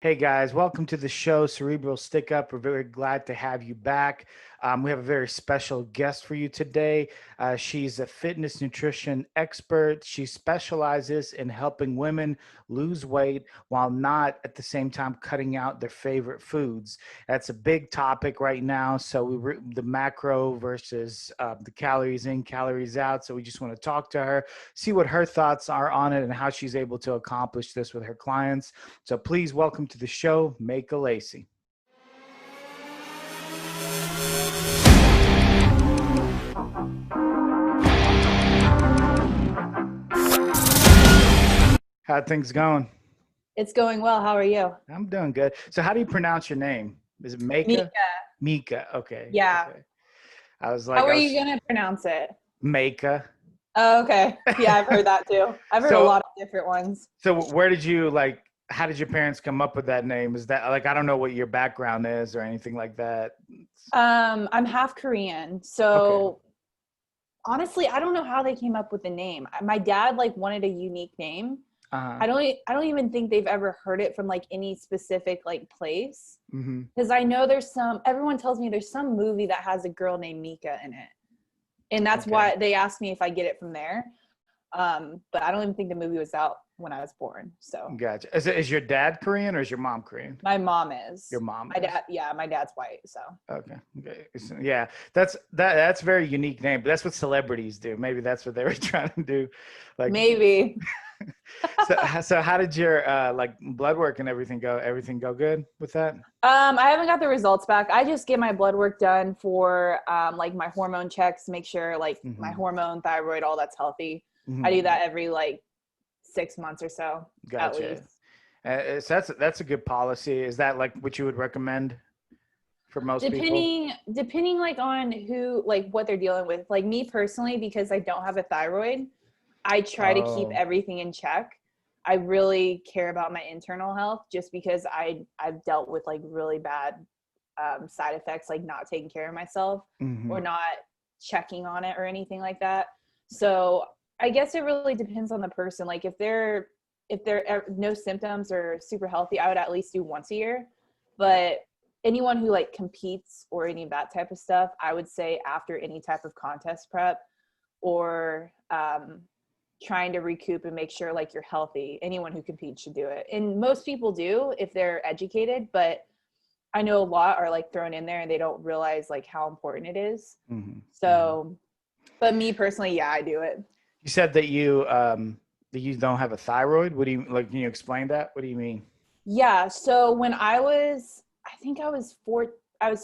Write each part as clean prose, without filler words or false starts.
Hey guys, welcome to the show, Cerebral Stick Up. We're very glad to have you back. We have a very special guest for you today. She's a fitness nutrition expert. She specializes in helping women lose weight while not at the same time cutting out their favorite foods. That's a big topic right now. So the macro versus the calories in, calories out. So we just want to talk to her, see what her thoughts are on it, and how she's able to accomplish this with her clients. So please welcome to the show, Meika Lacey. How things going? It's going well. How are you? I'm doing good. So how do you pronounce your name? Is it Meika? Mika. Meika. Okay. Yeah. Okay. I was How like, are I you was going to pronounce it? Meika. Oh, okay. Yeah, I've heard that too. I've heard a So lot of different ones. where did you how did your parents come up with that name? Is that I don't know what your background is or anything like that. I'm half Korean. Okay. So honestly, I don't know how they came up with the name. My dad wanted a unique name. Uh-huh. I don't even think they've ever heard it from any specific place. Mm-hmm. Because I know everyone tells me there's some movie that has a girl named Mika in it. And that's Okay. why they asked me if I get it from there. But I don't even think the movie was out when I was born. So Gotcha. Is your dad Korean or is your mom Korean? my mom is. Your mom My is. dad, yeah, my dad's white. So Okay. Okay. Yeah, that's a very unique name, but that's what celebrities do. Maybe that's what they were trying to do. Like, maybe. so how did your blood work and everything go? Everything go good with that? I haven't got the results back. I just get my blood work done for my hormone checks, make sure my Mm-hmm. hormone, thyroid, all that's healthy. I do Mm-hmm. that every 6 months or so, at Gotcha. least. So that's a good policy. Is that like what you would recommend for most people? Depending on who what they're dealing with. Like me personally, because I don't have a thyroid, I try to keep Oh. everything in check. I really care about my internal health just because I've dealt with really bad side effects, like not taking care of myself Mm-hmm. or not checking on it or anything like that. So I guess it really depends on the person. Like if they're no symptoms or super healthy, I would at least do once a year. But anyone who competes or any of that type of stuff, I would say after any type of contest prep or trying to recoup and make sure you're healthy. Anyone who competes should do it. And most people do if they're educated, but I know a lot are thrown in there and they don't realize how important it is. Mm-hmm. Mm-hmm. So, but me personally, yeah, I do it. You said that you don't have a thyroid. What do you like? Can you explain that? What do you mean? Yeah. So when I think I was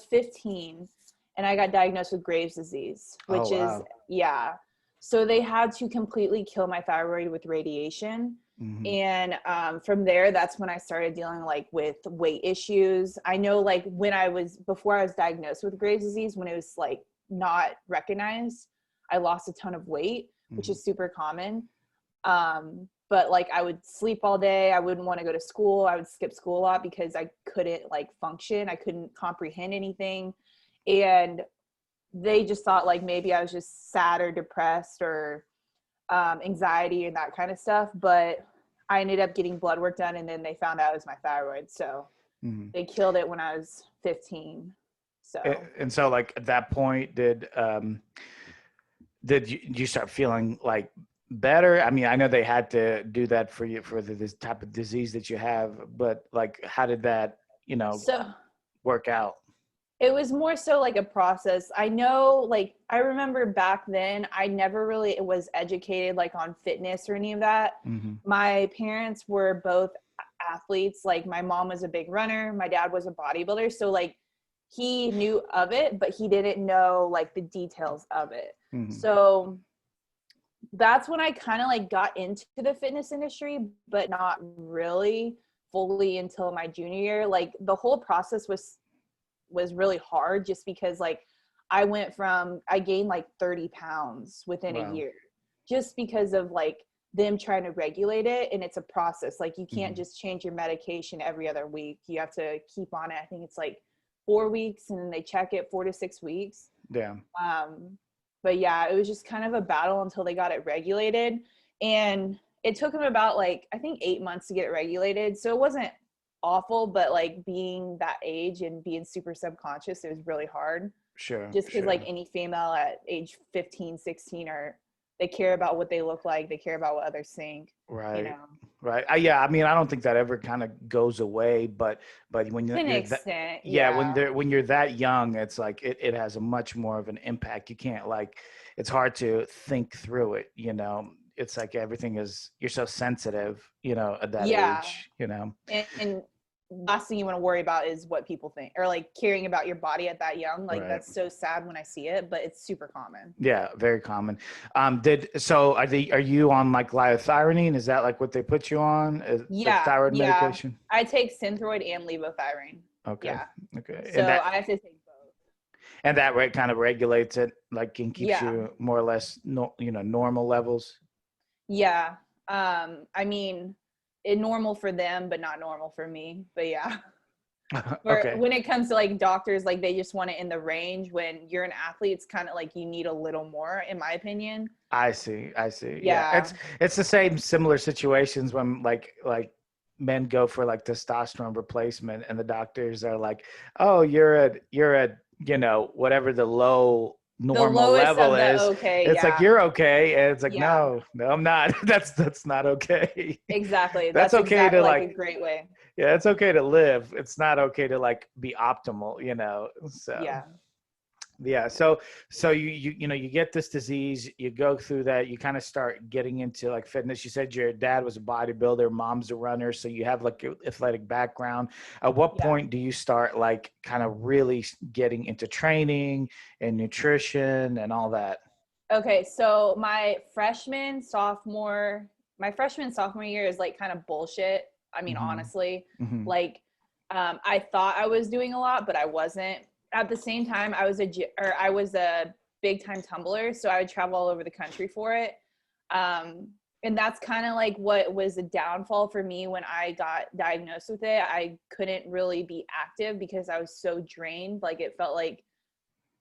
15 and I got diagnosed with Graves' disease, Oh which is, wow. yeah. So they had to completely kill my thyroid with radiation. Mm-hmm. And from there, that's when I started dealing with weight issues. I know before I was diagnosed with Graves' disease, when it was not recognized, I lost a ton of weight, which Mm-hmm. is super common. But I would sleep all day. I wouldn't want to go to school. I would skip school a lot because I couldn't function. I couldn't comprehend anything. And they just thought maybe I was just sad or depressed or anxiety and that kind of stuff. But I ended up getting blood work done and then they found out it was my thyroid. So Mm-hmm. they killed it when I was 15. So And so, like at that point, did you start feeling like better? I mean, I know they had to do that for you for this type of disease that you have, but like, how did that, so work out? it was more so a process. I know, I remember back then, I never really was educated on fitness or any of that. Mm-hmm. My parents were both athletes. My mom was a big runner. My dad was a bodybuilder. So he knew of it, but he didn't know the details of it. Mm-hmm. So that's when I kind of got into the fitness industry, but not really fully until my junior year. The whole process was really hard just because I gained 30 pounds within a Wow. year just because of them trying to regulate it. And it's a process. You can't Mm-hmm. just change your medication every other week. You have to keep on it. I think it's 4 weeks and then they check it 4 to 6 weeks. Yeah. But yeah, it was just kind of a battle until they got it regulated. And it took them about I think 8 months to get it regulated. So it wasn't awful, but like being that age and being super subconscious, it was really hard. Sure, Just because like sure. any female at age 15, 16 are, they care about what they look like, they care about what others think, you Right. know. Right. Yeah. I mean, I don't think that ever kind of goes away, but when To an you're that, extent, yeah, yeah. when you're that young, it's like it has a much more of an impact. You can't like, it's hard to think through it. It's like everything is, you're so sensitive, at that Yeah. age. And last thing you want to worry about is what people think, or like caring about your body at that young. Like Right. that's so sad when I see it, but it's super common. Yeah. Very common. Are you on like liothyronine? Is that like what they put you on? The Yeah, thyroid yeah. medication? I take Synthroid and levothyroxine. Okay. Yeah. Okay. And So I have to take both. kind of regulates it, like, and keeps Yeah. you more or less, no, normal levels. Yeah. I mean, it normal for them, but not normal for me. But yeah. For Okay. when it comes to like doctors, like they just want it in the range. When you're an athlete, it's kind of like you need a little more, in my opinion. I see. I see. Yeah. Yeah. It's the same similar situations when men go for like testosterone replacement and the doctors are like, "Oh, you're at, whatever the low The normal lowest level of the is." okay. It's like, Yeah. "You're okay." And it's like, Yeah. "No, no, I'm not." That's not okay. Exactly. That's That's okay exactly to like a like, great way. yeah, it's okay to live. It's not okay to like be optimal, so. Yeah. Yeah, so you get this disease, you go through that, you kind of start getting into like fitness. You said your dad was a bodybuilder, mom's a runner, so you have like an athletic background. At what Yeah. point do you start like kind of really getting into training and nutrition and all that? Okay, so my freshman sophomore year is like kind of bullshit. I mean, Hmm. honestly, Hmm. like I thought I was doing a lot, but I wasn't. At the same time, I was a big time tumbler, so I would travel all over the country for it. Um, and that's kind of like what was a downfall for me when I got diagnosed with it. I couldn't really be active because I was so drained. Like it felt like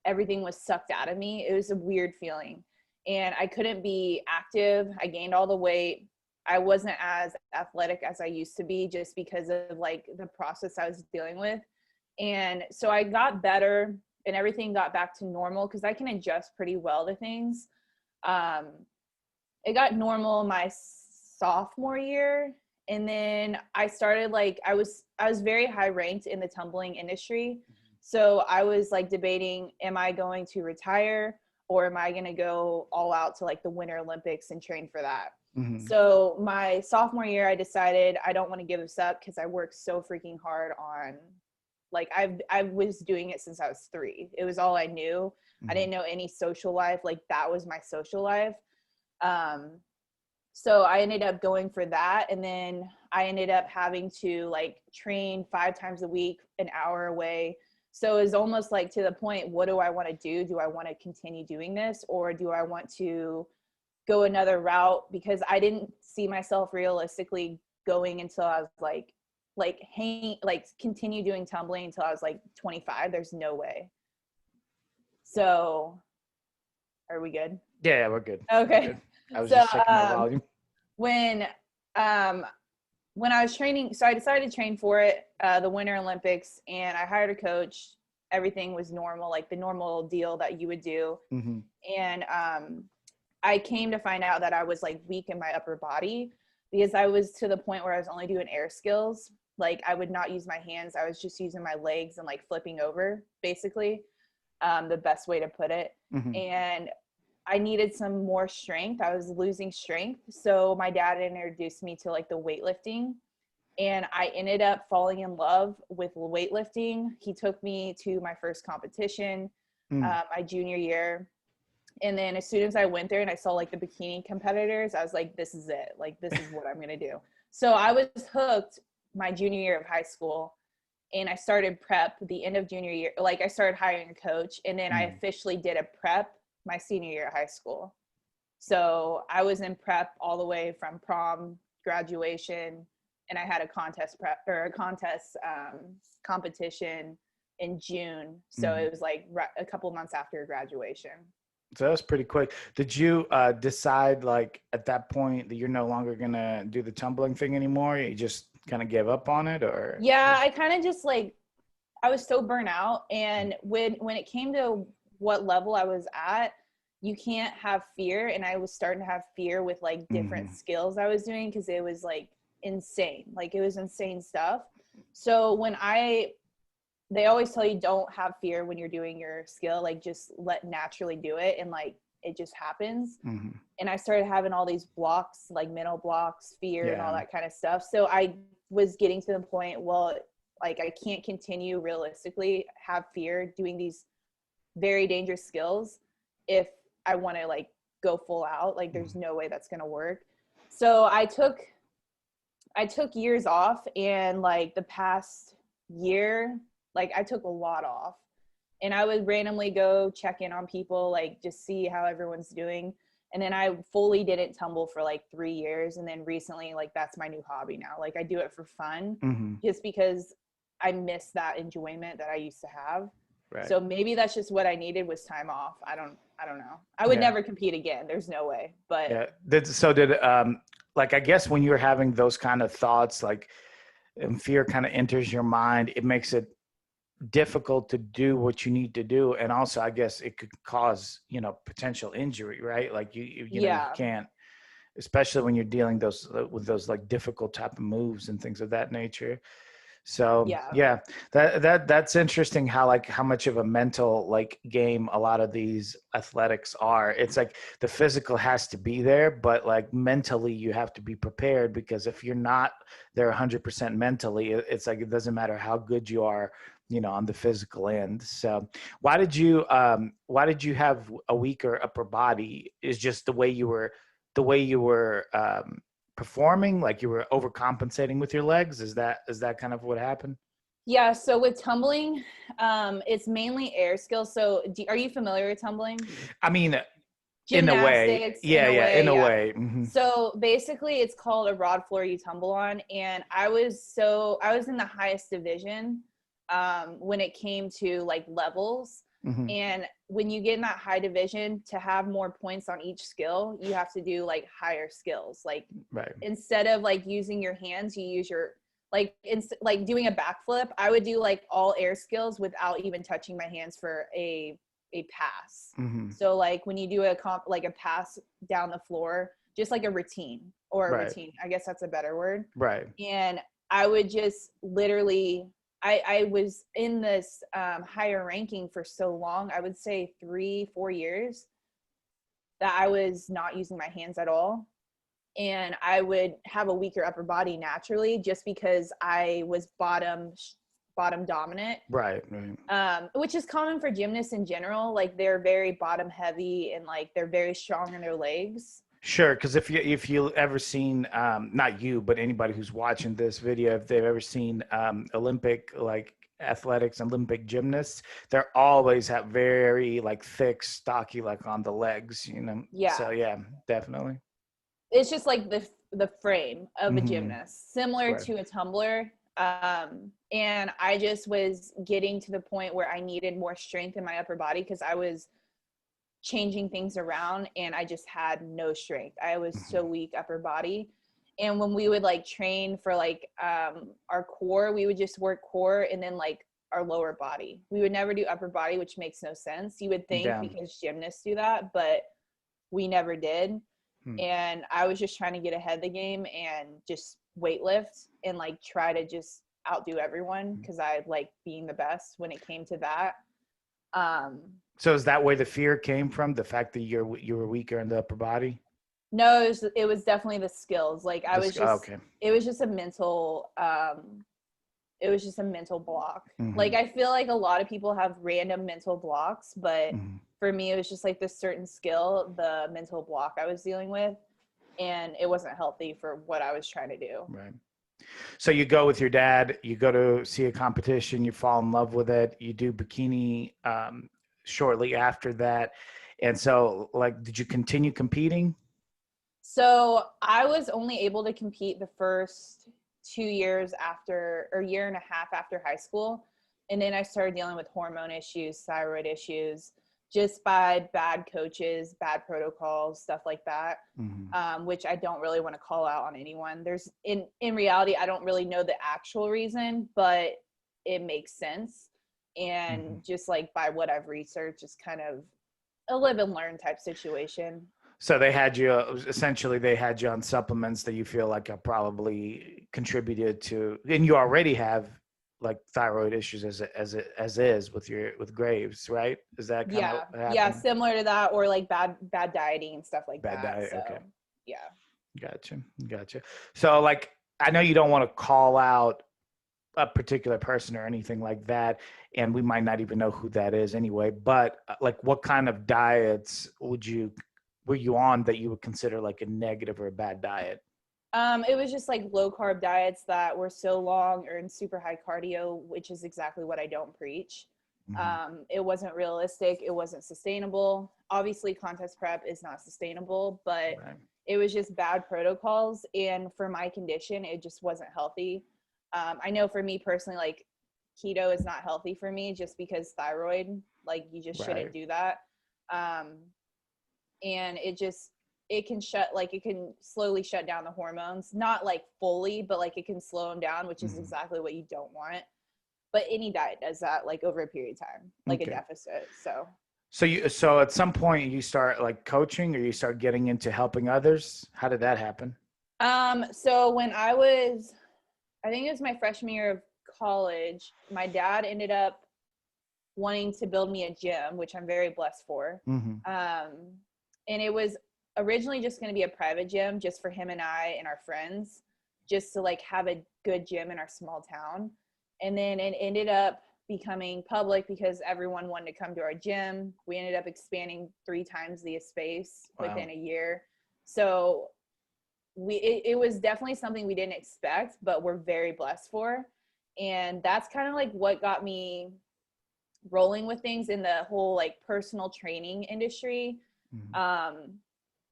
everything was sucked out of me. It was a weird feeling. And I couldn't be active. I gained all the weight. I wasn't as athletic as I used to be just because of like the process I was dealing with. And so I got better and everything got back to normal because I can adjust pretty well to things. Um, it got normal my sophomore year. And then I started like I was very high ranked in the tumbling industry. So I was like debating, am I going to retire or am I going to go all out to like the Winter Olympics and train for that? Hmm. So my sophomore year, I decided I don't want to give this up because I worked so freaking hard on like I was doing it since I was 3. It was all I knew. I Hmm. didn't know any social life. Like that was my social life. Um, so I ended up going for that. And then I ended up having to like train 5 times a week, an hour away. So it was almost like to the point, what do I want to do? Do I want to continue doing this or do I want to go another route? Because I didn't see myself realistically going until I was like continue doing tumbling until I was like 25. There's no way. So are we good? Yeah, we're good. We're Okay. good. I was So just checking my volume. when um when I was training, so I decided to train for it, the Winter Olympics, and I hired a coach. Everything was normal, like the normal deal that you would do. Hmm. And I came to find out that I was like weak in my upper body because I was to the point where I was only doing air skills. Like I would not use my hands. I was just using my legs and like flipping over, basically, the best way to put it. Hmm. And I needed some more strength. I was losing strength. So my dad introduced me to like the weightlifting and I ended up falling in love with weightlifting. He took me to my first competition, Mm. my junior year. And then as soon as I went there and I saw like the bikini competitors, I was like, this is it. Like, this is what I'm going to do. So I was hooked my junior year of high school and I started prep the end of junior year. Like I started hiring a coach and then I Mm. officially did a prep my senior year of high school. So I was in prep all the way from prom, graduation, and I had a contest prep or a contest competition in June. So Mm. it was like a couple months after graduation. So that's pretty quick. Did you decide like at that point that you're no longer gonna do the tumbling thing anymore? You just kind of gave up on it, or? Yeah, I kind of just like, I was so burnt out. And when it came to what level I was at, you can't have fear. And I was starting to have fear with like different skills I was doing, because it was like insane. Like it was insane stuff. So they always tell you don't have fear when you're doing your skill, like just let naturally do it. And like, it just happens. And I started having all these blocks, like mental blocks, fear, and all that kind of stuff. So I was getting to the point, well, like I can't continue realistically have fear doing these very dangerous skills if I want to like go full out. Like there's no way that's going to work. So I took years off, and like the past year, like I took a lot off, and I would randomly go check in on people, like just see how everyone's doing. And then I fully didn't tumble for like 3 years. And then recently, like that's my new hobby now. Like I do it for fun, just because I miss that enjoyment that I used to have. Right. So maybe that's just what I needed, was time off. I don't know. I would never compete again. There's no way. But like, I guess when you're having those kind of thoughts, like, and fear kind of enters your mind, it makes it difficult to do what you need to do. And also, I guess it could cause, potential injury, right? Like you can't, especially when you're dealing with those like difficult type of moves and things of that nature. So that's interesting how much of a mental like game a lot of these athletics are. It's like the physical has to be there, but like mentally you have to be prepared, because if you're not there 100% mentally, it's like it doesn't matter how good you are, on the physical end. So why did you have a weaker upper body? Is just the way you were performing, like you were overcompensating with your legs? Is that kind of what happened? Yeah, so with tumbling, it's mainly air skills. So are you familiar with tumbling? I mean, in a way, Gymnastics, yeah, in a yeah. way. So basically it's called a rod floor you tumble on. And I was in the highest division when it came to like levels. And when you get in that high division, to have more points on each skill, you have to do like higher skills. Like instead of like using your hands, you use your like doing a backflip. I would do like all air skills without even touching my hands for a pass. So like when you do like a pass down the floor, just like a routine I guess that's a better word. And I would just literally, I was in this higher ranking for so long, I would say 3-4 years, that I was not using my hands at all. And I would have a weaker upper body naturally, just because I was bottom dominant. Which is common for gymnasts in general. Like they're very bottom heavy, and like they're very strong in their legs. Sure, because if you ever seen, not you, but anybody who's watching this video, if they've ever seen Olympic like athletics, Olympic gymnasts, they're always have very like thick, stocky, like on the legs, Yeah. So yeah, definitely. It's just like the frame of a gymnast, similar to a tumbler. And I just was getting to the point where I needed more strength in my upper body, because I was changing things around and I just had no strength. I was so weak upper body. And when we would like train for like our core, we would just work core and then like our lower body. We would never do upper body, which makes no sense. You would think because gymnasts do that, but we never did. And I was just trying to get ahead of the game and just weightlift and like try to just outdo everyone, because I like being the best when it came to that. So is that where the fear came from? The fact that you were weaker in the upper body? No, it was definitely the skills. Like I was just, okay. It was just a mental, block. Like I feel like a lot of people have random mental blocks, but for me, it was just like this certain skill, the mental block I was dealing with, and it wasn't healthy for what I was trying to do. Right. So you go with your dad, you go to see a competition, you fall in love with it, you do bikini shortly after that. And so like, did you continue competing? So I was only able to compete the first 2 years after, or year and a half after high school. And then I started dealing with hormone issues, thyroid issues, just by bad coaches, bad protocols, stuff like that, which I don't really want to call out on anyone. There's in reality, I don't really know the actual reason, but it makes sense. And just like by what I've researched, it's kind of a live and learn type situation. So they had you essentially. They had you on supplements that you feel like have probably contributed to, and you already have like thyroid issues as is with Graves, right? Is that kind of Yeah, happening? similar to that, or like bad dieting and stuff like Bad that. diet. So Okay, yeah. gotcha. So like, I know you don't want to call out a particular person or anything like that, and we might not even know who that is anyway. But like, what kind of diets were you on that you would consider like a negative or a bad diet? It was just like low carb diets that were so long or in super high cardio, which is exactly what I don't preach. It wasn't realistic. It wasn't sustainable. Obviously, contest prep is not sustainable, but Right. it was just bad protocols. And for my condition, it just wasn't healthy. I know for me personally, like keto is not healthy for me just because thyroid, like you just Right. shouldn't do that. Um, and it can slowly shut down the hormones, not like fully, but like it can slow them down, which is exactly what you don't want. But any diet does that, like over a period of time, like a Okay. deficit. So So at some point you start like coaching or you start getting into helping others. How did that happen? so when I think it was my freshman year of college, my dad ended up wanting to build me a gym, which I'm very blessed for. And it was originally just going to be a private gym just for him and I and our friends, just to like have a good gym in our small town. And then it ended up becoming public because everyone wanted to come to our gym. We ended up expanding 3 times the space within a year. So it was definitely something we didn't expect, but we're very blessed for. And that's kind of like what got me rolling with things in the whole like personal training industry.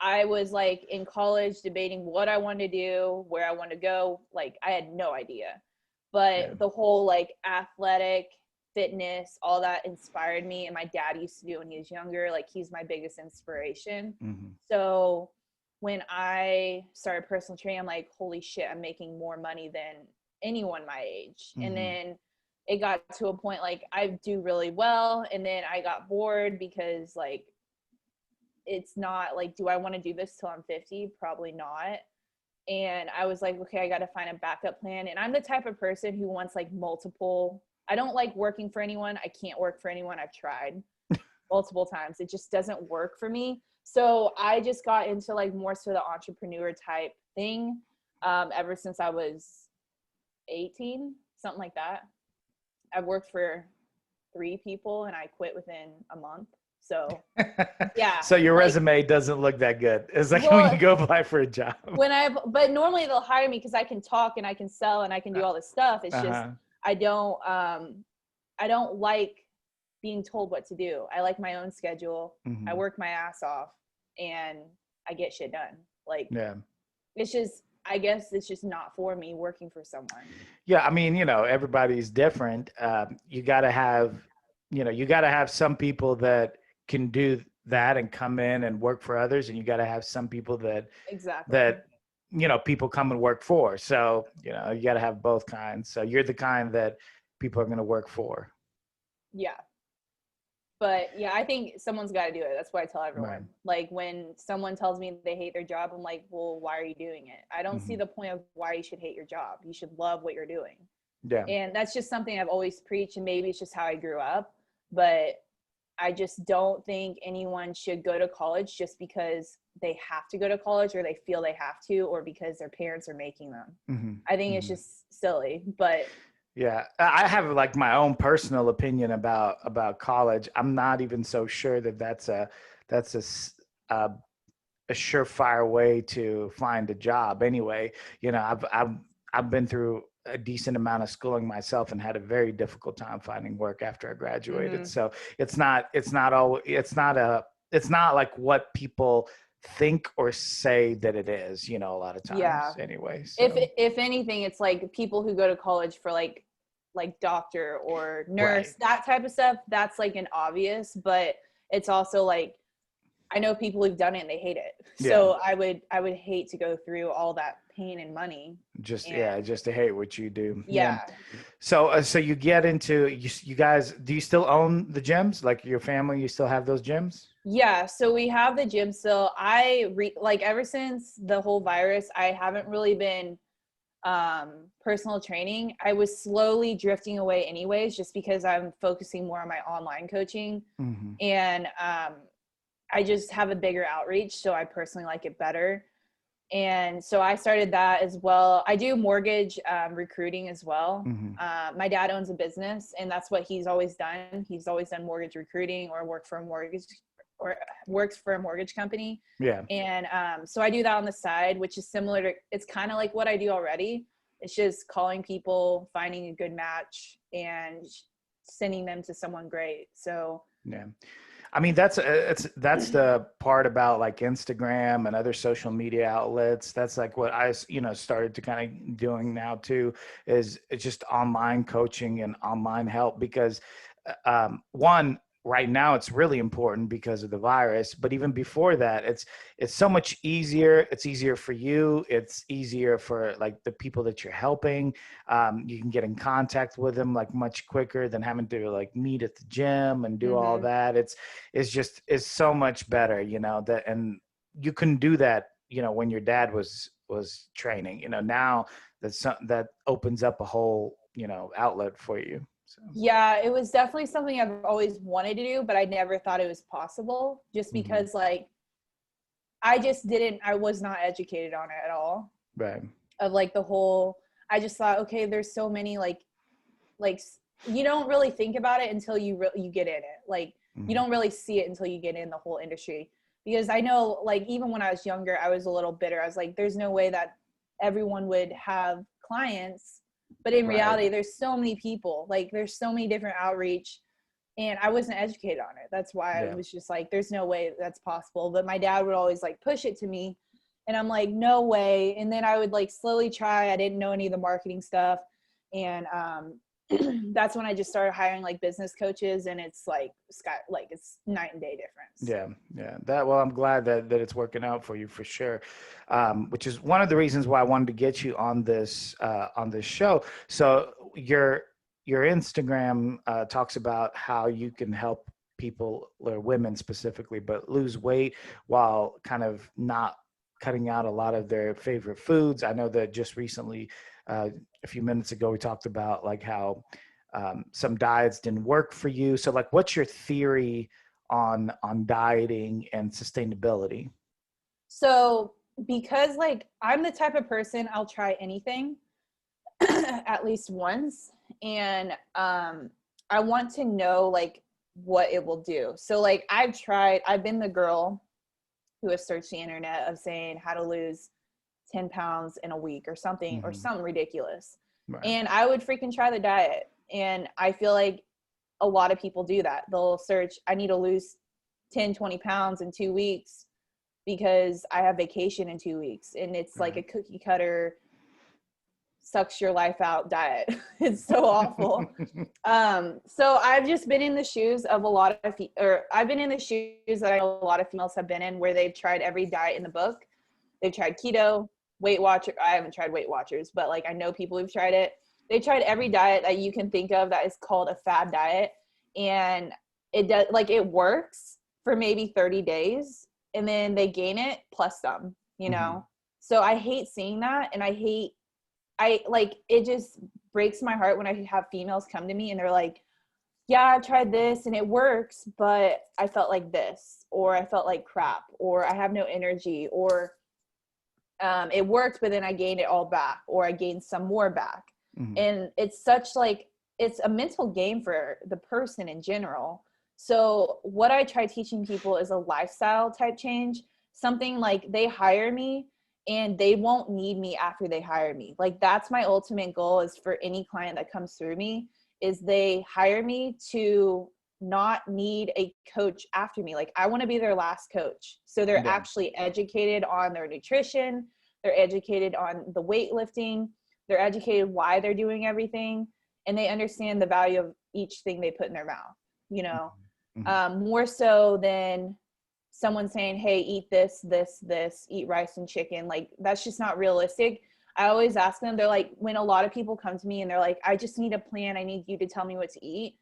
I was like in college debating what I wanted to do, where I wanted to go. Like I had no idea, but the whole like athletic fitness, all that inspired me. And my dad used to do it when he was younger. Like he's my biggest inspiration. So when I started personal training, I'm like, holy shit, I'm making more money than anyone my age. And then it got to a point like I do really well. And then I got bored because like, it's not like, do I want to do this till I'm 50? Probably not. And I was like, okay, I got to find a backup plan. And I'm the type of person who wants like multiple. I don't like working for anyone. I can't work for anyone. I've tried multiple times. It just doesn't work for me. So I just got into like more so the entrepreneur type thing ever since I was 18, something like that. I've worked for 3 people and I quit within a month. So yeah. So your like, resume doesn't look that good. It's like when you well, go apply for a job. but normally they'll hire me because I can talk and I can sell and I can do all this stuff. It's just I don't like being told what to do. I like my own schedule. I work my ass off and I get shit done. Like it's just, I guess it's just not for me working for someone. Yeah, I mean, everybody's different. You got to have, some people that can do that and come in and work for others, and you got to have some people Exactly. that people come and work for. So you got to have both kinds. So you're the kind that people are going to work for. Yeah. But yeah, I think someone's got to do it. That's what I tell everyone. Right. Like when someone tells me they hate their job, I'm like, well, why are you doing it? I don't see the point of why you should hate your job. You should love what you're doing. Yeah. And that's just something I've always preached, and maybe it's just how I grew up. But I just don't think anyone should go to college just because they have to go to college or they feel they have to, or because their parents are making them. I think it's just silly, but yeah, I have like my own personal opinion about college. I'm not even so sure that that's a surefire way to find a job. Anyway, I've been through a decent amount of schooling myself and had a very difficult time finding work after I graduated. So it's not like what people think or say that it is, a lot of times anyway. So. If anything, it's like people who go to college for like doctor or nurse, that type of stuff, that's like an obvious. But it's also like, I know people who've done it and they hate it. Yeah. So I would hate to go through all that pain and money. And Just to hate what you do. Yeah. yeah. So, so you get into you guys. Do you still own the gyms? Like your family, you still have those gyms? Yeah, so we have the gym still. Like ever since the whole virus, I haven't really been personal training. I was slowly drifting away anyways, just because I'm focusing more on my online coaching. Hmm. And I just have a bigger outreach, so I personally like it better. And so I started that as well. I do mortgage recruiting as well. Hmm. My dad owns a business, and that's what he's always done. He's always done mortgage recruiting or works for a mortgage company. Yeah. And so I do that on the side, which is similar to, it's kind of like what I do already. It's just calling people, finding a good match, and sending them to someone great. So Yeah. I mean, that's the part about like Instagram and other social media outlets. That's like what started to kind of doing now too, is it's just online coaching and online help because one, right now it's really important because of the virus, but even before that, it's so much easier. It's easier for you. It's easier for like the people that you're helping. You can get in contact with them like much quicker than having to like meet at the gym and do all mhm. that. It's so much better, that, and you couldn't do that, when your dad was training, now that opens up a whole, outlet for you. So. Yeah, it was definitely something I've always wanted to do, but I never thought it was possible just Hmm. because like I was not educated on it at all. Right. Of like the whole, I just thought, okay, there's so many like you don't really think about it until you get in it. Like you Hmm. don't really see it until you get in the whole industry. Because I know like even when I was younger, I was a little bitter. I was like, there's no way that everyone would have clients. But in Right. reality, there's so many people. Like there's so many different outreach, and I wasn't educated on it. That's why I Yeah. was just like, there's no way that's possible. But my dad would always like push it to me, and I'm like, no way. And then I would like slowly try. I didn't know any of the marketing stuff, and that's when I just started hiring like business coaches, and it's like it's night and day difference. Yeah, yeah. Well, I'm glad that it's working out for you for sure. Which is one of the reasons why I wanted to get you on this show. So your Instagram talks about how you can help people, or women specifically, but lose weight while kind of not cutting out a lot of their favorite foods. I know that just recently, a few minutes ago, we talked about like how some diets didn't work for you. So like, what's your theory on dieting and sustainability? So because like I'm the type of person, I'll try anything at least once, and I want to know like what it will do. So like I've been the girl who has searched the internet of saying how to lose 10 pounds in a week or Hmm. something ridiculous. Right. And I would freaking try the diet. And I feel like a lot of people do that. They'll search, I need to lose 10, 20 pounds in 2 weeks because I have vacation in 2 weeks. And it's like a Right. cookie cutter, sucks your life out diet. It's so awful. So I've just been in the shoes of a lot of, I've been in the shoes that I know a lot of females have been in, where they've tried every diet in the book. They've tried keto, Weight Watcher. I haven't tried Weight Watchers, but like I know people who've tried it. They tried every diet that you can think of that is called a fad diet, and it does, like, it works for maybe 30 days, and then they gain it plus some, you Hmm. know. So I hate seeing that, and I like, it just breaks my heart when I have females come to me and they're like, yeah, I've tried this and it works, but I felt like this, or I felt like crap, or I have no energy, or it worked, but then I gained it all back, or I gained some more back. Hmm. And it's such like, it's a mental game for the person in general. So what I try teaching people is a lifestyle type change, something like they hire me and they won't need me after they hire me. Like that's my ultimate goal, is for any client that comes through me, is they hire me to not need a coach after me. Like I want to be their last coach. So they're Yeah. actually educated on their nutrition, they're educated on the weightlifting, they're educated why they're doing everything, and they understand the value of each thing they put in their mouth, you know. Mhm. more so than someone saying, hey, eat this, eat rice and chicken. Like, that's just not realistic. I always ask them, they're like, when a lot of people come to me and they're like, I just need a plan, I need you to tell me what to eat,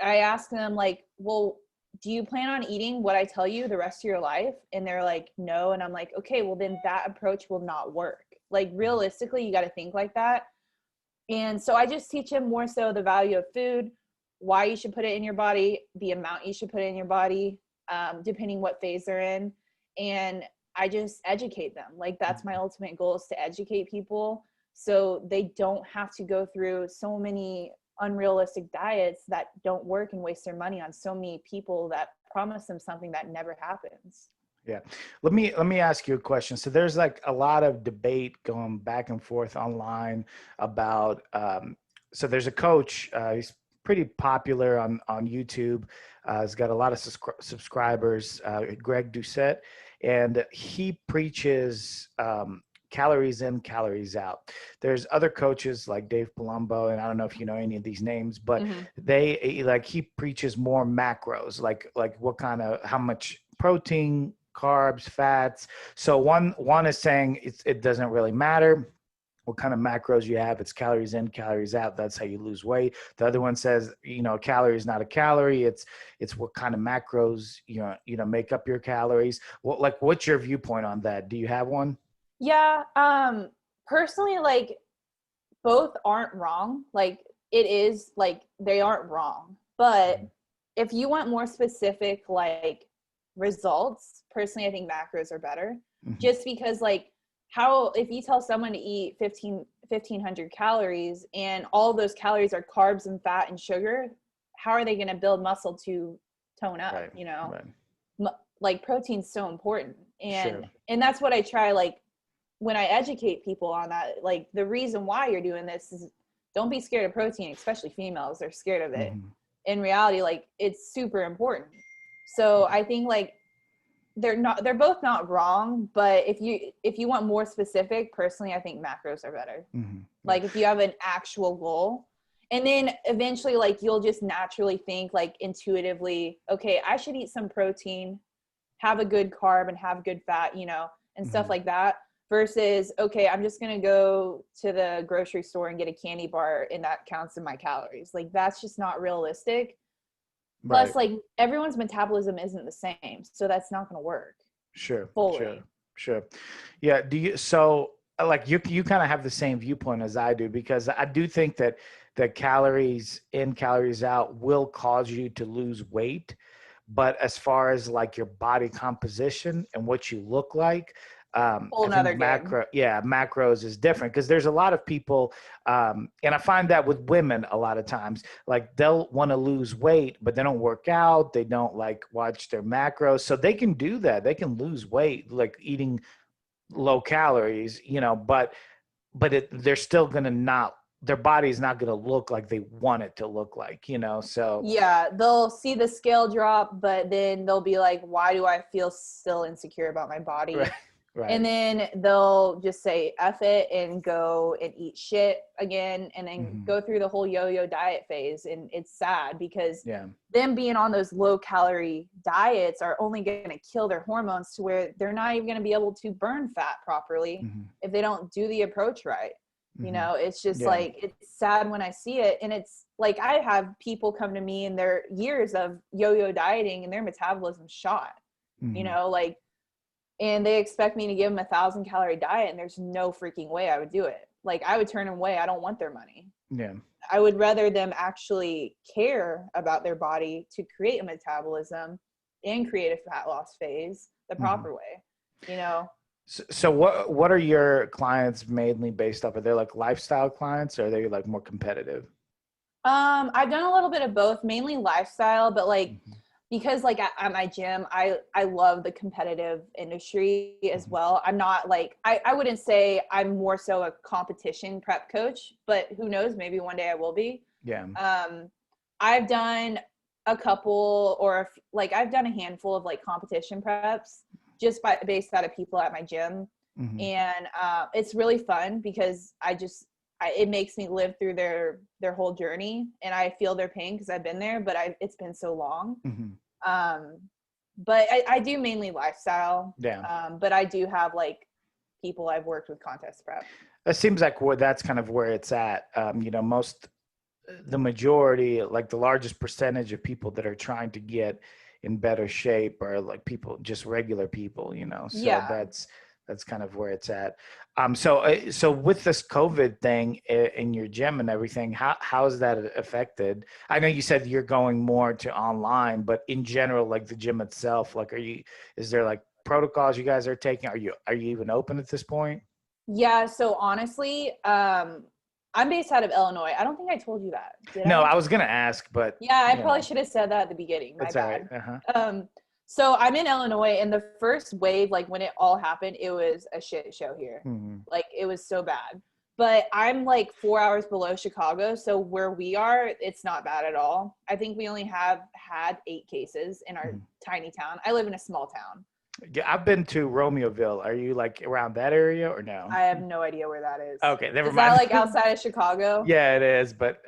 I ask them, like, well, do you plan on eating what I tell you the rest of your life? And they're like, no. And I'm like, okay, well, then that approach will not work. Like, realistically, you got to think like that. And so I just teach them more so the value of food, why you should put it in your body, the amount you should put it in your body, depending what phase they're in. And I just educate them. Like, that's my ultimate goal, is to educate people so they don't have to go through so many unrealistic diets that don't work and waste their money on so many people that promise them something that never happens. Yeah. Let me ask you a question. So there's like a lot of debate going back and forth online about so there's a coach, he's pretty popular on YouTube. He's got a lot of subscribers, Greg Doucette, and he preaches calories in, calories out. There's other coaches like Dave Palumbo, and I don't know if you know any of these names, but Mm-hmm. they like, he preaches more macros, like what kind of, how much protein, carbs, fats. So one is saying it doesn't really matter what kind of macros you have. It's calories in, calories out. That's how you lose weight. The other one says, a calorie is not a calorie. It's what kind of macros make up your calories. What's your viewpoint on that? Do you have one? Yeah. Personally, like, both aren't wrong. Like, it is like, they aren't wrong. But if you want more specific, like, results, personally, I think macros are better. Mm-hmm. Just because, like, how, if you tell someone to eat 1,500 calories and all of those calories are carbs and fat and sugar, how are they going to build muscle to tone up, Right. Right. Like, protein's so important. Sure. And that's what I try, like, when I educate people on that, like, the reason why you're doing this is, don't be scared of protein, especially females. They're scared of it. Mm-hmm. In reality, like, it's super important. So I think, like, they're both not wrong, but if you want more specific, personally, I think macros are better. Mm-hmm. Yeah. Like, if you have an actual goal, and then eventually, like, you'll just naturally think, like, intuitively, okay, I should eat some protein, have a good carb and have good fat, and stuff Mm-hmm. like that, versus, okay, I'm just going to go to the grocery store and get a candy bar and that counts in my calories. Like, that's just not realistic. Plus, Right. like, everyone's metabolism isn't the same, so that's not going to work Sure. Sure. fully. Sure. Yeah. Like, you kind of have the same viewpoint as I do, because I do think that the calories in, calories out will cause you to lose weight. But as far as like your body composition and what you look like, Whole I think nother game. macros is different, because there's a lot of people, and I find that with women a lot of times, like, they'll want to lose weight, but they don't work out. They don't like watch their macros, so they can do that. They can lose weight, like eating low calories, they're still gonna not. Their body's not gonna look like they want it to look like, So Yeah, they'll see the scale drop, but then they'll be like, why do I feel still insecure about my right, body? And right. then they'll just say F it and go and eat shit again, and then Hmm. go through the whole yo-yo diet phase. And it's sad because Yeah. them being on those low calorie diets are only going to kill their hormones to where they're not even going to be able to burn fat properly Hmm. if they don't do the approach right. Hmm. It's just Yeah. like, it's sad when I see it. And it's like, I have people come to me in their years of yo-yo dieting and their metabolism shot, Hmm. like, and they expect me to give them 1,000-calorie diet, and there's no freaking way I would do it. Like, I would turn them away. I don't want their money. Yeah. I would rather them actually care about their body to create a metabolism and create a fat loss phase the Hmm. proper way. So what are your clients mainly based off of? Are they like lifestyle clients, or are they like more competitive? I've done a little bit of both, mainly lifestyle, but like, Hmm. because like at my gym, I love the competitive industry as Hmm. well. I'm not like, I wouldn't say I'm more so a competition prep coach, but who knows, maybe one day I will be. Yeah. Um, I've done a couple, like, I've done a handful of like competition preps just based out of people at my gym. Hmm. And it's really fun because it makes me live through their whole journey, and I feel their pain because I've been there, but it's been so long. But I do mainly lifestyle. Yeah. But I do have like people I've worked with contest prep. It seems like that's kind of where it's at. The majority, like the largest percentage of people that are trying to get in better shape are like people, just regular people, so Yeah. that's kind of where it's at. So with this COVID thing in your gym and everything, how is that affected? I know you said you're going more to online, but in general, like the gym itself, like is there like protocols you guys are taking? Are you even open at this point? Yeah. So honestly, I'm based out of Illinois. I don't think I told you that. Did No, I? I was gonna ask, but Yeah, I probably should have said that at the beginning. My that's all right. bad. Uh-huh. So I'm in Illinois, and the first wave, like when it all happened, it was a shit show here. Mhm. Like it was so bad. But I'm like 4 hours below Chicago, so where we are, it's not bad at all. I think we only have had 8 cases in our tiny town. I live in a small town. Yeah, I've been to Romeoville. Are you like around that area or no? I have no idea where that is. Okay, never Is that mind. like outside of Chicago? Yeah, it is, but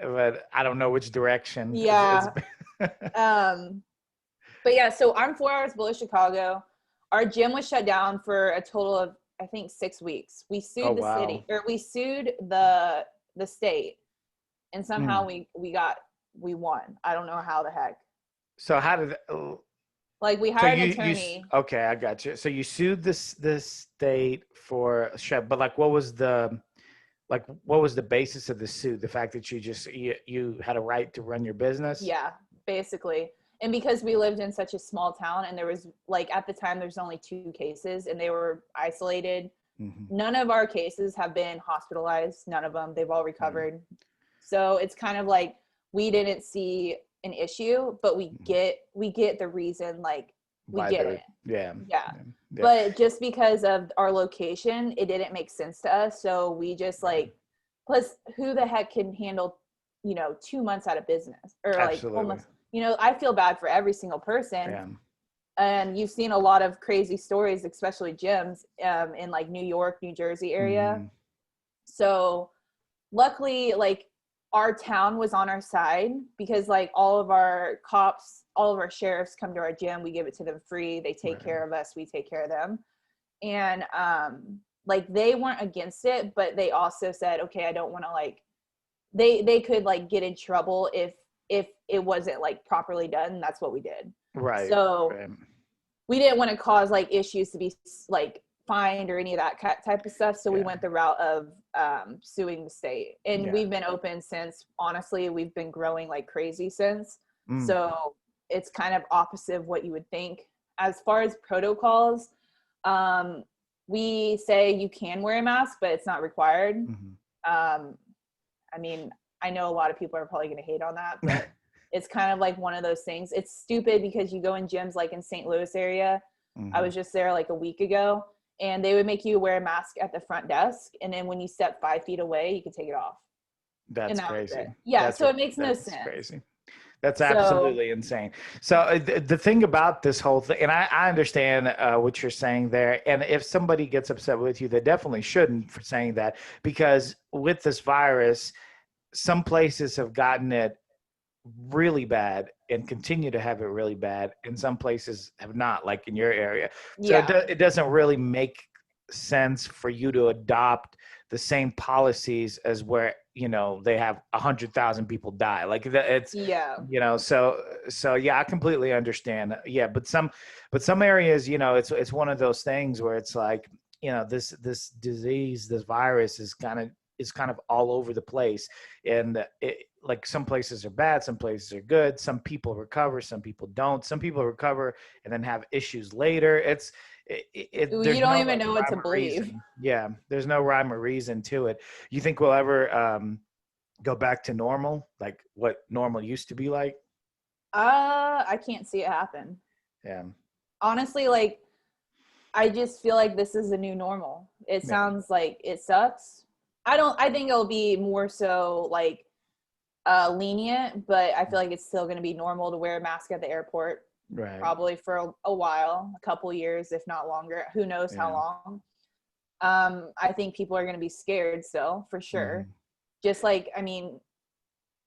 I don't know which direction. Yeah. Um, but yeah, so I'm 4 hours below Chicago. Our gym was shut down for a total of I think 6 weeks. We Oh sued the wow. city, or we sued the state, and somehow Mm. we won. I don't know how the heck. So how did Like we so hired an you attorney. okay, I got you. So you sued this state for shut, but like what was the basis of the suit? The fact that you had a right to run your business? Yeah, basically. And because we lived in such a small town, and there was like at the time there's only 2 cases and they were isolated. None of our cases have been hospitalized. None of them. They've all recovered. So it's kind of like we didn't see an issue, but we get the reason, like we get it. Yeah. Yeah. But just because of our location, it didn't make sense to us. So we just like, plus who the heck can handle, 2 months out of business, or like Absolutely. almost, I feel bad for every single person. Yeah. And you've seen a lot of crazy stories, especially gyms in like New York, New Jersey area. So luckily, like our town was on our side, because like all of our cops, all of our sheriffs come to our gym. We give it to them free. They take care of us. We take care of them. And like they weren't against it, but they also said, okay, I don't want to like, they could like get in trouble if it wasn't like properly done. That's what we did. Right. So we didn't want to cause like issues to be like fined or any of that type of stuff. So we went the route of suing the state, and we've been open since. Honestly, we've been growing like crazy since. So it's kind of opposite of what you would think. As far as protocols, we say you can wear a mask, but it's not required. I mean, I know a lot of people are probably going to hate on that, but it's kind of like one of those things. It's stupid because you go in gyms like in St. Louis area. I was just there like a week ago, and they would make you wear a mask at the front desk. And then when you step 5 feet away, you can take it off. That's crazy. Yeah. So it makes no sense. Crazy. That's absolutely insane. So the thing about this whole thing, and I understand what you're saying there. And if somebody gets upset with you, they definitely shouldn't for saying that, because with this virus, some places have gotten it really bad and continue to have it really bad, and some places have not, like in your area. So it doesn't really make sense for you to adopt the same policies as where they have 100,000 people die. Like it's so yeah, I completely understand. Yeah, but some areas, it's one of those things where it's like, this disease, this virus is kind of all over the place, and like some places are bad, some places are good, some people recover, some people don't, some people recover and then have issues later. You don't even know what to believe. Yeah, there's no rhyme or reason to it. You think we'll ever go back to normal, like what normal used to be like? I can't see it happen. Yeah, honestly, like I just feel like this is a new normal. It sounds like it sucks. I think it'll be more so like lenient, but I feel like it's still going to be normal to wear a mask at the airport. Right. Probably for a while, a couple years, if not longer. Who knows how long? I think people are going to be scared still, for sure. just like, I mean,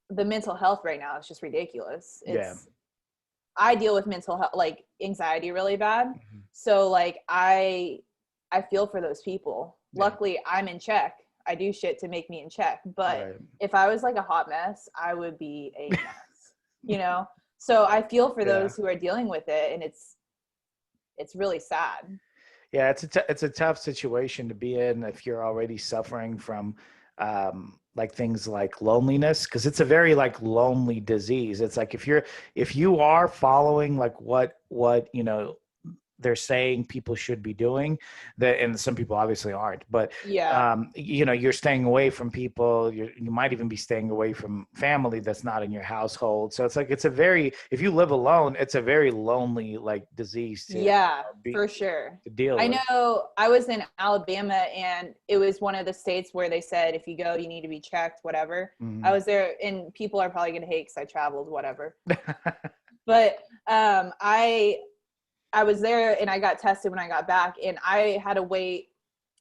the mental health right now is just ridiculous. Yeah. I deal with mental health, like anxiety really bad. Mhm. So like I feel for those people. Yeah. Luckily I'm in check. I do shit to make me in check. But Right. if I was like a hot mess, I would be a mess, you know? So I feel for Yeah. those who are dealing with it, and it's really sad. Yeah, it's a tough situation to be in if you're already suffering from like things like loneliness, because it's a very like lonely disease. It's like if you are following like what you know they're saying people should be doing, that, and some people obviously aren't, but Yeah. you know, you're staying away from people, you might even be staying away from family that's not in your household. So it's like it's a very, if you live alone, it's a very lonely like disease to Yeah, be for sure. to deal I with. know I was in Alabama, and it was one of the states where they said if you go, you need to be checked, whatever. I Mhm. was there, and people are probably going to hate because I traveled, whatever. But I was there, and I got tested when I got back, and I had to wait.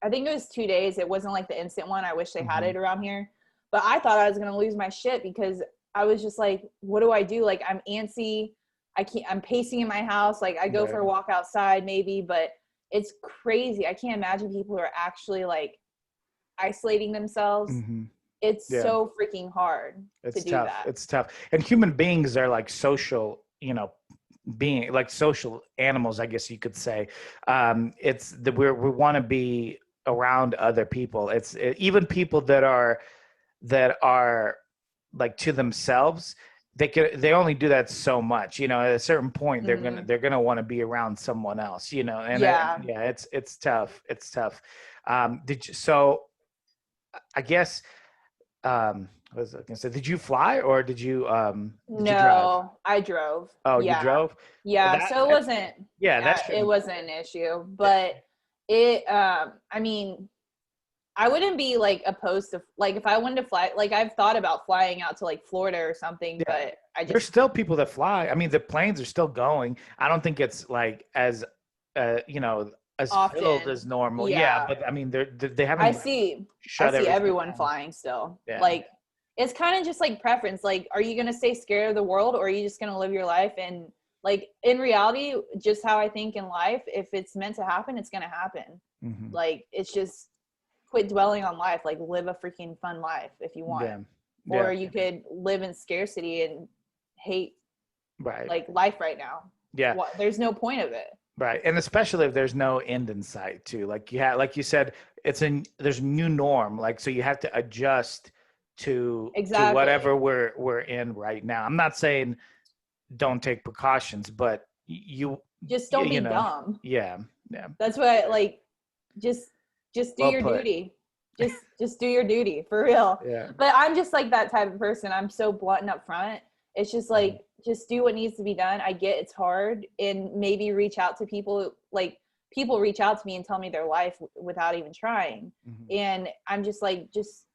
I think it was 2 days. It wasn't like the instant one. I wish they had Mhm. it around here, but I thought I was going to lose my shit because I was just like, what do I do? Like, I'm antsy. I'm pacing in my house. Like, I go for Right. a walk outside maybe, but it's crazy. I can't imagine people who are actually like isolating themselves. Mhm. It's Yeah, so freaking hard to it's do tough. that. It's tough. And human beings are like social, you know, being like social animals, I guess you could say. It's the we want to be around other people. Even people that are like to themselves, they only do that so much, you know. At a certain point Hmm. they're gonna want to be around someone else, you know. And Yeah. yeah, it's tough, it's tough. Did you, so I guess what was I gonna say, did you fly or did you drive? No, I drove. Oh, you Yeah. drove. Well, Yeah. So yeah, that it shouldn't wasn't an issue, it, but I mean, I wouldn't be like opposed to, like, if I wanted to fly, like I've thought about flying out to like Florida or something, yeah, but I there's just still people that fly. I mean, the planes are still going. I don't think it's like as you know, as filled as often, normal. Yeah, yeah, but I mean, they I haven't see, I shut see everything everyone down. flying still. Yeah. Like, it's kind of just like preference. Like, are you going to stay scared of the world, or are you just going to live your life? And like, in reality, just how I think in life, if it's meant to happen, it's going to happen. Hmm. Like, it's just quit dwelling on life. Like, live a freaking fun life if you want. Yeah. Or Yeah. you could live in scarcity and hate Right. like life right now. Yeah. What, there's no point of it. Right. And especially if there's no end in sight too. Like you have, like you said, there's a new norm. Like, so you have to adjust to Exactly. whatever we're in right now. I'm not saying don't take precautions, but Just don't you be know, dumb. yeah. Yeah. That's what, like, just just do Well your put. duty. Just do your duty for real. Yeah. But I'm just like that type of person. I'm so blunt and upfront. It's just Mhm. like, just do what needs to be done. I get it's hard, and maybe reach out to people. Like, people reach out to me and tell me their life without even trying. Mhm. And I'm just like, just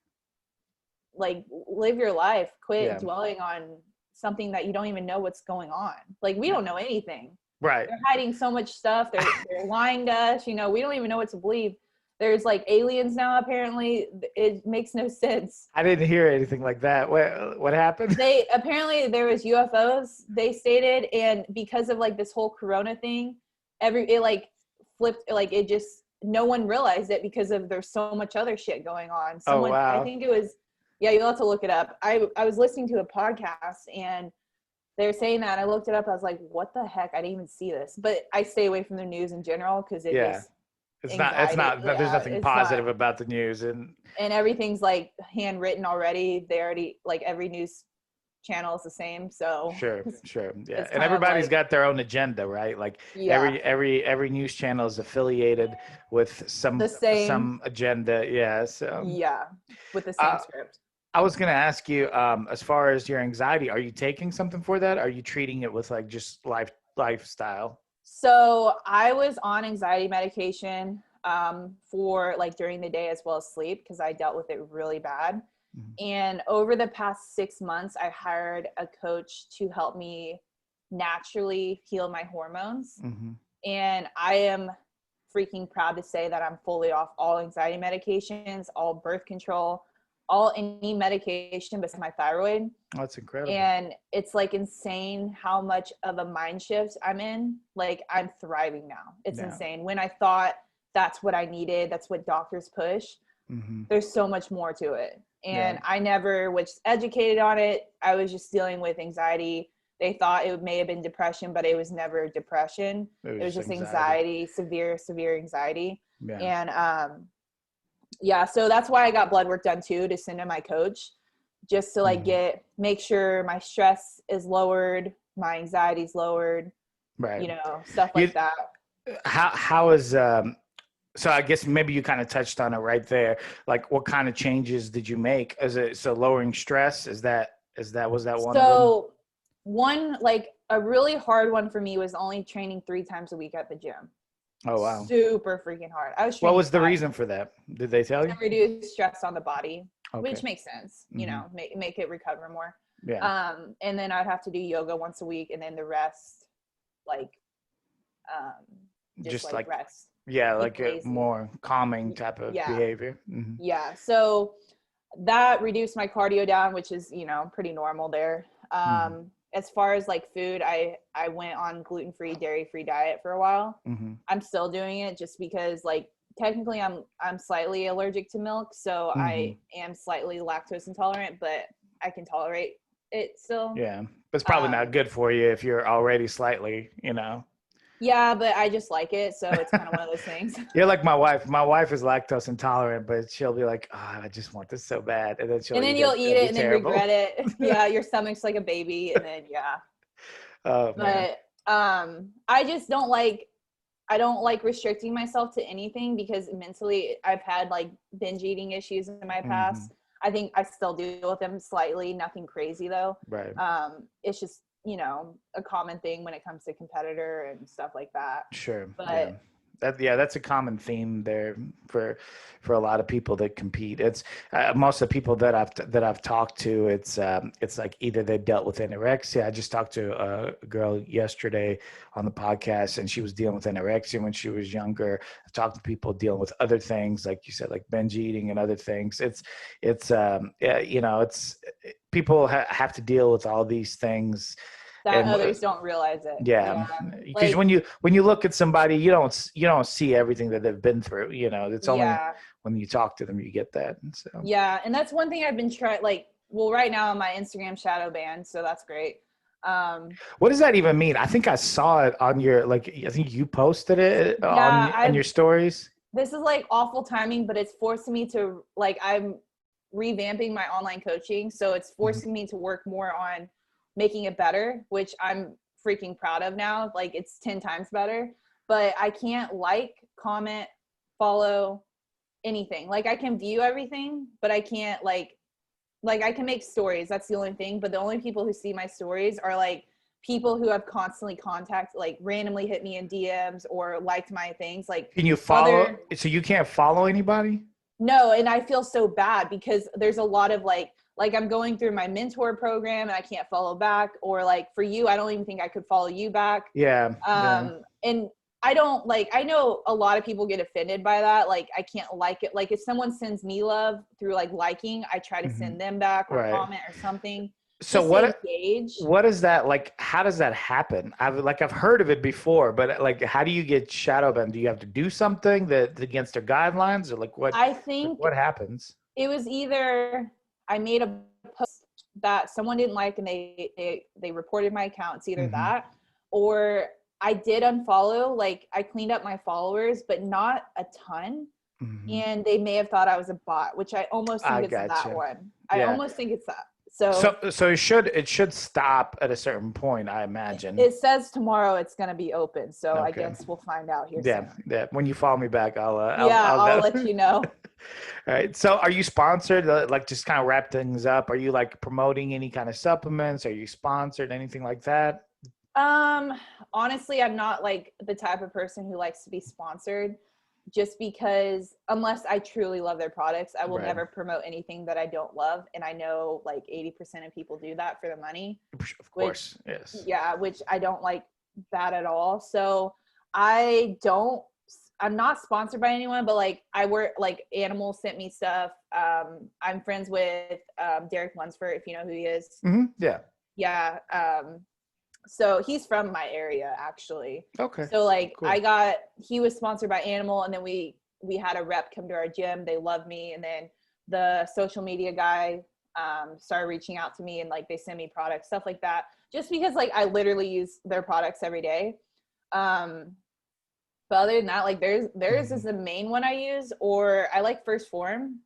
like, live your life. Quit Yeah. dwelling on something that you don't even know what's going on. Like, we don't know anything. Right. They're hiding so much stuff. They're lying to us. You know, we don't even know what to believe. There's like aliens now. Apparently, it makes no sense. I didn't hear anything like that. What happened? They apparently there was UFOs. They stated, and because of like this whole Corona thing, it like flipped. Like, it just, no one realized it because of there's so much other shit going on. Oh Someone, I wow. think it was, yeah, you'll have to look it up. I was listening to a podcast, and they were saying that. I looked it up. I was like, what the heck? I didn't even see this. But I stay away from the news in general because it Yeah. just, It's anxiety. not, there's Yeah, nothing it's not. positive about the news. And everything's like handwritten already. They already, like, every news channel is the same. So Sure, sure. Yeah. it's And kind of everybody's like, got their own agenda, right? Like yeah, every news channel is affiliated with the same. some agenda. Yeah. So Yeah, with the same uh, script. I was gonna ask you, as far as your anxiety, are you taking something for that? Are you treating it with like just lifestyle? So I was on anxiety medication for like during the day as well as sleep because I dealt with it really bad. Mhm. And over the past 6 months, I hired a coach to help me naturally heal my hormones. Mhm. And I am freaking proud to say that I'm fully off all anxiety medications, all birth control, any medication besides my thyroid. Oh, that's incredible. And it's like insane how much of a mind shift I'm in. Like I'm thriving now. It's insane. When I thought that's what I needed, that's what doctors push, there's so much more to it. And I never was educated on it. I was just dealing with anxiety. They thought it may have been depression, but it was never depression. It was just anxiety, severe anxiety. And so that's why I got blood work done too, to send to my coach, just to like make sure my stress is lowered, my anxiety's lowered, right? You know, stuff like that. How is so I guess maybe you kind of touched on it right there. Like, what kind of changes did you make? Is it so lowering stress? Was that one of them? So one, like a really hard one for me was only training 3 times a week at the gym. Oh wow. Super freaking hard. What was the reason for that? Did they tell you? To reduce stress on the body, which makes sense. You know, make it recover more. Yeah. And then I'd have to do yoga once a week, and then the rest, like, just like rest. Yeah, like a more calming type of behavior. Yeah. So that reduced my cardio down, which is, you know, pretty normal there. As far as like food, I went on gluten-free, dairy-free diet for a while. I'm still doing it just because, like, technically I'm slightly allergic to milk, so I am slightly lactose intolerant, but I can tolerate it still. Yeah, but it's probably not good for you if you're already slightly, you know. Yeah, but I just like it, so it's kind of one of those things. You're like my wife. My wife is lactose intolerant, but she'll be like, "Oh, I just want this so bad," and then you'll eat it and then regret it. Yeah, your stomach's like a baby, and then Oh, man. But I just don't like. I don't like restricting myself to anything because mentally I've had like binge eating issues in my past. I think I still deal with them slightly. Nothing crazy though. Right. It's just, you know, a common thing when it comes to competitor and stuff like that. Sure. But that's a common theme there for a lot of people that compete. It's most of the people that I've talked to. It's like either they dealt with anorexia. I just talked to a girl yesterday on the podcast, and she was dealing with anorexia when she was younger. I've talked to people dealing with other things, like you said, like binge eating and other things. You know, people have to deal with all these things. That others don't realize it. Yeah, because when you look at somebody, you don't see everything that they've been through. You know, it's only when you talk to them you get that. And so and that's one thing I've been trying. Like, well, right now my Instagram shadow banned, so that's great. What does that even mean? I think I saw it on your, like, I think you posted it on your stories. This is like awful timing, but it's forcing me to, like, I'm revamping my online coaching, so it's forcing me to work more on making it better, which I'm freaking proud of now. Like, it's 10 times better, but I can't like, comment, follow, anything. Like, I can view everything, but I can't like I can make stories. That's the only thing. But the only people who see my stories are like people who have constantly like randomly hit me in DMs or liked my things. Like, can you follow? So you can't follow anybody? No. And I feel so bad because there's a lot of like I'm going through my mentor program and I can't follow back, or like for you, I don't even think I could follow you back. Yeah. And I don't like, I know a lot of people get offended by that. Like, I can't like it. Like, if someone sends me love through like liking, I try to send them back or comment or something. So what is that like? How does that happen? I've heard of it before, but like, how do you get shadow banned? Do you have to do something that's against their guidelines, or like what? I think what happens? It was either I made a post that someone didn't like and they reported my account. It's either that, or I did unfollow. Like, I cleaned up my followers, but not a ton. And they may have thought I was a bot, which I almost think it's that one. I almost think it's that. So it should stop at a certain point, I imagine. It says tomorrow it's going to be open, so I guess we'll find out here soon. Yeah. When you follow me back, I'll let you know. All right. So, are you sponsored? Like, just kind of wrap things up. Are you like promoting any kind of supplements? Are you sponsored? Anything like that? Honestly, I'm not like the type of person who likes to be sponsored. Just because unless I truly love their products, I will never promote anything that I don't love. And I know like 80% of people do that for the money. Of course, yes. Yeah, which I don't like that at all. So I don't I'm not sponsored by anyone, but like I work, like Animal sent me stuff. I'm friends with Derek Lunsford, if you know who he is. Yeah. Yeah. So he's from my area actually. Okay. So like Cool. he was sponsored by Animal, and then we had a rep come to our gym. They love me, and then the social media guy started reaching out to me, and like they send me products, stuff like that, just because like I literally use their products every day. But other than that, like theirs is the main one I use, or I like First Form.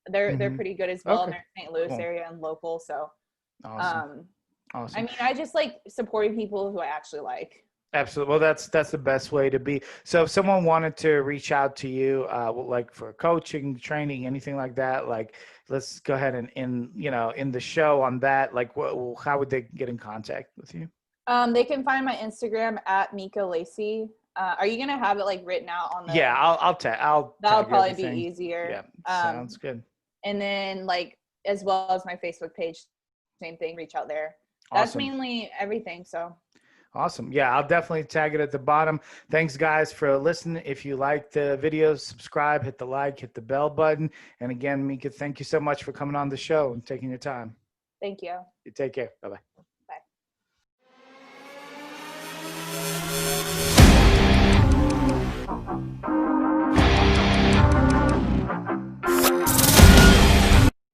They're pretty good as well, and Okay. they're St. Louis Cool. area and local. So Awesome. I Awesome. mean, I just like supporting people who I actually like. Absolutely. Well, that's the best way to be. So if someone wanted to reach out to you, like for coaching, training, anything like that, like let's go ahead and in the show on that, like how would they get in contact with you? They can find my Instagram at Meika Lacey. Are you gonna have it like written out on Yeah, the? I'll That'll tag probably be everything. easier. Yeah, sounds good. And then like as well as my Facebook page, same thing. Reach out there. That's Awesome. mainly everything. So Awesome. Yeah, I'll definitely tag it at the bottom. Thanks, guys, for listening. If you like the video, subscribe, hit the like, hit the bell button. And again, Meika, thank you so much for coming on the show and taking your time. thank you. You take care. Bye-bye.